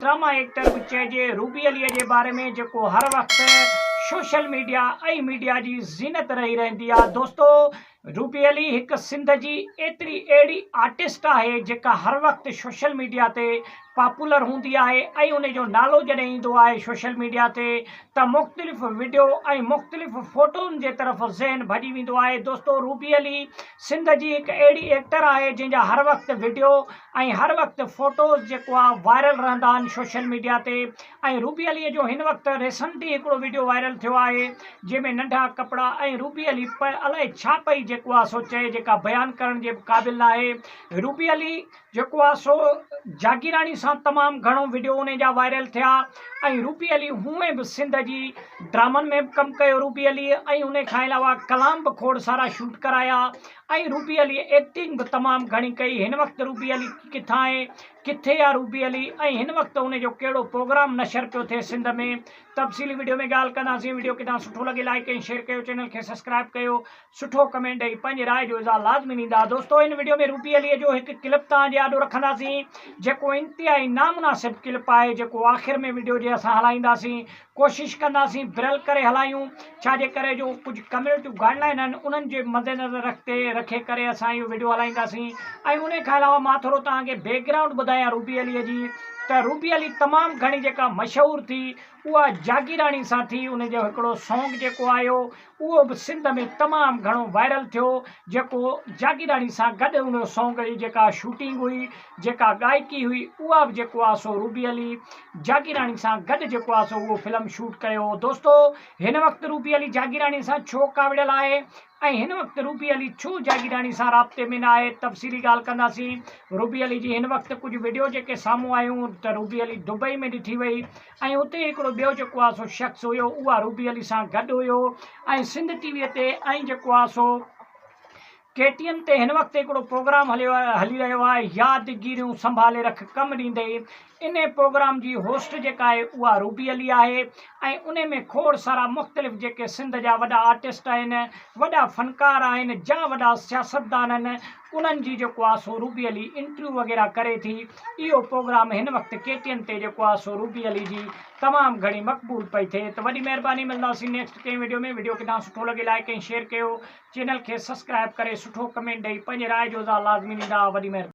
Drama actor भी चइजे Ruby अलीअ जे बारे में जेको हर वक़्तु सोशल मीडिया ऐं मीडिया जी ज़ीनत रही रहंदी आहे। दोस्तो रूबी अली हिकु सिंध जी एतिरी अहिड़ी आर्टिस्ट आहे जेका हर वक़्तु सोशल मीडिया ते पॉपुलर हूंदी आहे ऐं उन जो नालो जॾहिं ईंदो आहे सोशल मीडिया ते त मुख़्तलिफ़ वीडियो ऐं मुख़्तलिफ़ फ़ोटोनि जे तरफ़ ज़हन भॼी वेंदो आहे। दोस्तो रूबी अली सिंध जी हिकु अहिड़ी एक्टर आहे जंहिंजा हर वक़्तु वीडियो ऐं हर वक़्तु फ़ोटोज़ जेको आहे वायरल रहंदा आहिनि सोशल मीडिया ते। ऐं रूबी अलीअ जो हिन वक़्तु रिसेंटली हिकिड़ो वीडियो वायरल थियो आहे जंहिंमें नंढा कपिड़ा ऐं रूबी अली अलाए छा पई जेको आहे सो चए जेका बयानु करण जे क़ाबिल न आहे। रूबी अली जेको आहे सो जागीराणी सां तमामु घणो वीडियो उन जा वायरल थिया ऐं रूबी अली हूअं बि सिंध जी ड्रामनि में बि कमु कयो रूबी अली ऐं उन खां अलावा कलाम बि खोड़ सारा शूट कराया ऐं रूबी अली एक्टिंग बि तमामु घणी कई। हिन वक़्तु रूबी अली किथां आहे किथे आहे रूबी अली ऐं हिन वक़्तु उन जो कहिड़ो प्रोग्राम नशर पियो थिए सिंध में तफ़सीली वीडियो में ॻाल्हि कंदासीं। वीडियो किथां सुठो लॻे लाइक ऐं शेयर कयो, चैनल खे सब्सक्राइब कयो, सुठो कमेंट ॾेई पंहिंजी राय जो इज़हार लाज़मी ॾींदा। दोस्तो हिन वीडियो में रूबी अलीअ जो हिकु क्लिप तव्हांजे आॾो रखंदासीं जेको इंतिहाई नामुनासिब क्लिप आहे जेको आख़िर में वीडियो जे असां हलाईंदासीं, कोशिशि कंदासीं ब्रेल करे हलायूं छाजे करे जो कुझु कम्यूनिटियूं गाइडलाइन आहिनि उन्हनि जे मद्देनज़र रखे करे असां इहो वीडियो हलाईंदासीं। ऐं उन खां अलावा मां थोरो तव्हांखे बैकग्राउंड ॿुधायां रूबी अलीअ जी त रूबी अली तमामु घणी जेका मशहूरु थी उहा जागीराणी सां थी। उन जो हिकिड़ो सॉन्ग जेको आयो उहो बि सिंध में तमामु घणो वायरल थियो जेको जागीराणी सां गॾु उन सॉन्ग जी जेका शूटिंग हुई जेका गायकी हुई उहा बि जेको आहे सो रूबी अली जागीराणी सां गॾु जेको आहे सो उहो फिल्म शूट कयो। दोस्तो हिन वक़्तु रूबी अली जागीराणी सां छो काविड़ियल आहे ऐं हिन वक़्तु रूबी अली छो जागीराणी सां राब्ते में न आहे तफ़सीली ॻाल्हि कंदासीं। रूबी अली जी हिन वक़्तु कुझु वीडियो जेके साम्हूं आयूं त रूबी अली दुबई में ॾिठी वई ऐं उते हिकिड़ो ॿियो जेको आहे सो शख़्स हुयो उहा रूबी अली सां गॾु हुयो ऐं सिंध टीवीअ ते ऐं जेको आहे सो KTN ते हिन वक़्तु हिकिड़ो प्रोग्राम हली रहियो आहे यादगिरियूं संभाले रख कमु ॾींदे। इन प्रोग्राम जी होस्ट जेका आहे उहा रूबी अली आहे ऐं उन में खोड़ सारा मुख़्तलिफ़ जेके सिंध जा वॾा आर्टिस्ट आहिनि, वॾा फ़नकार आहिनि, जा वॾा सियासतदान आहिनि, उन्हनि जी जेको आहे सो रूबी अली इंटरव्यू वग़ैरह करे थी। इहो प्रोग्राम हिन वक़्तु KTN ते जेको आहे सो रूबी अली जी तमामु घणी मक़बूल पई थिए। त वॾी महिरबानी मिलंदासीं नेक्स्ट कंहिं वीडियो में। वीडियो किथां सुठो लॻे लाइक ऐं शेयर कयो, चैनल खे सब्सक्राइब करे सुठो कमेंट ॾेई पंहिंजे राय जो इज़हार लाज़मी ॾींदा। वॾी महिरबानी।